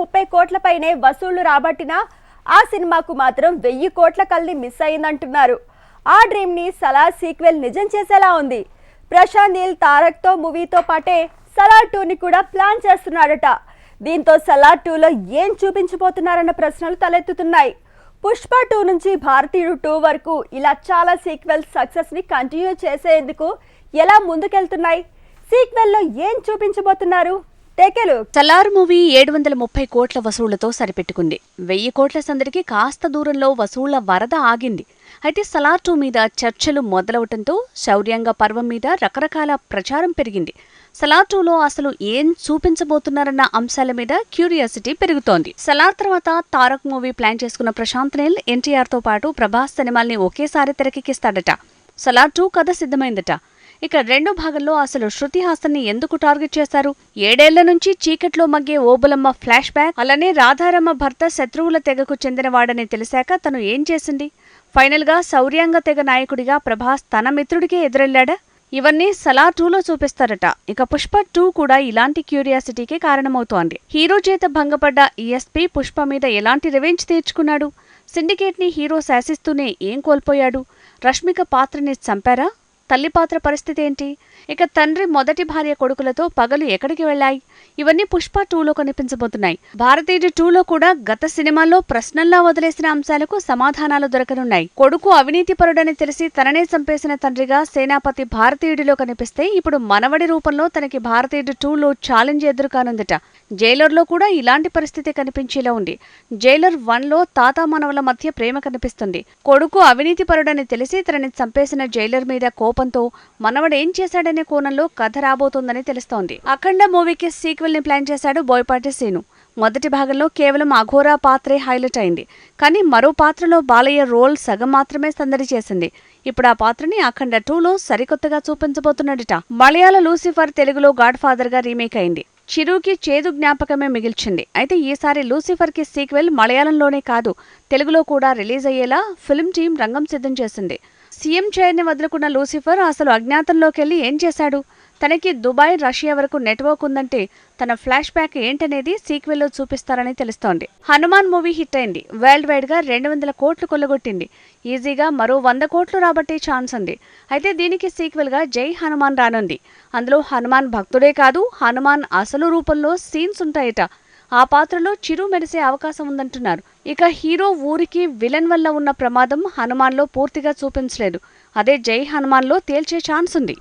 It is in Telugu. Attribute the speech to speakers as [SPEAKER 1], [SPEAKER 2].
[SPEAKER 1] 30 కోట్ల పైనే వసూళ్లు రాబట్టినా ఆ సినిమాకు మాత్రం 1000 కోట్ల కల్ని మిస్ అయిందంటున్నారు. ఆ డ్రీమ్ ని సలార్ సీక్వెల్ నిజం చేసేలా ఉంది. ప్రశాంత్ నీల్ తారక్ తో మూవీతో పాటే సలార్ 2ని కూడా ప్లాన్ చేస్తున్నాడట. దీంతో సలార్ 2లో ఏం చూపించబోతున్నారన్న ప్రశ్నలు తలెత్తుతున్నాయి. పుష్ప 2 నుంచి భారతీయుడు 2 వరకు ఇలా చాలా సీక్వెల్ సక్సెస్ ని కంటిన్యూ చేసేందుకు ఎలా ముందుకెళ్తున్నాయి? సీక్వెల్లో ఏం చూపించబోతున్నారు?
[SPEAKER 2] సలార్ మూవీ 730 కోట్ల వసూళ్లతో సరిపెట్టుకుంది. 1000 కోట్ల సందడికి కాస్త దూరంలో వసూళ్ల వరద ఆగింది. అయితే సలార్ 2 మీద చర్చలు మొదలవటంతో శౌర్యంగ పర్వం మీద రకరకాల ప్రచారం పెరిగింది. సలార్ 2లో అసలు ఏం చూపించబోతున్నారన్న అంశాల మీద క్యూరియాసిటీ పెరుగుతోంది. సలార్ తర్వాత తారక్ మూవీ ప్లాన్ చేసుకున్న ప్రశాంత్ నీల్ ఎన్టీఆర్తో పాటు ప్రభాస్ సినిమాల్ని ఒకేసారి తెరకెక్కిస్తాడట. సలార్ 2 కథ సిద్ధమైందట. ఇక రెండో భాగంలో అసలు శృతి హాసన్ని ఎందుకు టార్గెట్ చేశారు? 7 ఏళ్ల నుంచి చీకట్లో మగ్గే ఓబులమ్మ ఫ్లాష్ బ్యాక్, అలానే రాధారమ్మ భర్త శత్రువుల తెగకు చెందినవాడని తెలిసాక తను ఏం చేసింది? ఫైనల్ గా శౌర్యాంగ తెగ నాయకుడిగా ప్రభాస్ తన మిత్రుడికే ఎదురెళ్లాడా? ఇవన్నీ సలార్ 2లో చూపిస్తారట. ఇక పుష్ప 2 కూడా ఇలాంటి క్యూరియాసిటీకే కారణమవుతోంది. హీరో చేత భంగపడ్డ ఈఎస్పీ పుష్ప మీద ఎలాంటి రివెంజ్ తీర్చుకున్నాడు? సిండికేట్ ని హీరో శాసిస్తూనే ఏం కోల్పోయాడు? రష్మిక పాత్రని చంపారా? తల్లి పాత్ర పరిస్థితి ఏంటి? ఇక తండ్రి మొదటి భార్య కొడుకులతో పగలు ఎక్కడికి వెళ్లాయి? ఇవన్నీ పుష్ప 2లో కనిపించబోతున్నాయి. భారతీయుడు 2లో కూడా గత సినిమాల్లో ప్రశ్నల్లా వదిలేసిన అంశాలకు సమాధానాలు దొరకనున్నాయి. కొడుకు అవినీతిపరుడని తెలిసి తననే చంపేసిన తండ్రిగా సేనాపతి భారతీయుడిలో కనిపిస్తే, ఇప్పుడు మనవడి రూపంలో తనకి భారతీయుడు 2లో ఛాలెంజ్ ఎదురుకానుందట. జైలర్లో కూడా ఇలాంటి పరిస్థితి కనిపించేలా ఉంది. జైలర్ 1లో తాత మనవల మధ్య ప్రేమ కనిపిస్తుంది. కొడుకు అవినీతిపరుడని తెలిసి తనని చంపేసిన జైలర్ మీద కోపంతో మనవడేం చేశాడనే కోణంలో కథ రాబోతోందని తెలుస్తోంది. అఖండ మూవీకి సీక్వెల్ ని ప్లాన్ చేశాడు బోయపాటి శ్రీను. మొదటి భాగంలో కేవలం అఘోరా పాత్రే హైలైట్ అయింది. కానీ మరో పాత్రలో బాలయ్య రోల్ సగం మాత్రమే సందడి చేసింది. ఇప్పుడు ఆ పాత్రని అఖండ 2లో సరికొత్తగా చూపించబోతున్నాడట. మలయాళ లూసిఫర్ తెలుగులో గాడ్ ఫాదర్ గా రీమేక్ అయింది. చిరుకి చేదు జ్ఞాపకమే మిగిల్చింది. అయితే ఈసారి లూసిఫర్ కి సీక్వెల్ మలయాళంలోనే కాదు, తెలుగులో కూడా రిలీజ్ అయ్యేలా ఫిల్మ్ టీం రంగం సిద్ధం చేసింది. సీఎం చైర్ని వదులుకున్న లూసిఫర్ అసలు అజ్ఞాతంలోకెళ్లి ఏం చేశాడు? తనకి దుబాయ్, రష్యా వరకు నెట్వర్క్ ఉందంటే తన ఫ్లాష్ బ్యాక్ ఏంటనేది సీక్వెల్లో చూపిస్తారని తెలుస్తోంది. హనుమాన్ మూవీ హిట్ అయింది. వరల్డ్ వైడ్ గా 200 కోట్లు కొల్లగొట్టింది. ఈజీగా మరో 100 కోట్లు రాబట్టే ఛాన్స్ ఉంది. అయితే దీనికి సీక్వెల్ గా జై హనుమాన్ రానుంది. అందులో హనుమాన్ భక్తుడే కాదు, హనుమాన్ అసలు రూపంలో సీన్స్ ఉంటాయట. ఆ పాత్రలో చిరు మెరిసే అవకాశం ఉందంటున్నారు. ఇక హీరో ఊరికి విలన్ వల్ల ఉన్న ప్రమాదం హనుమాన్లో పూర్తిగా చూపించలేదు. అదే జై హనుమాన్లో తేల్చే ఛాన్స్ ఉంది.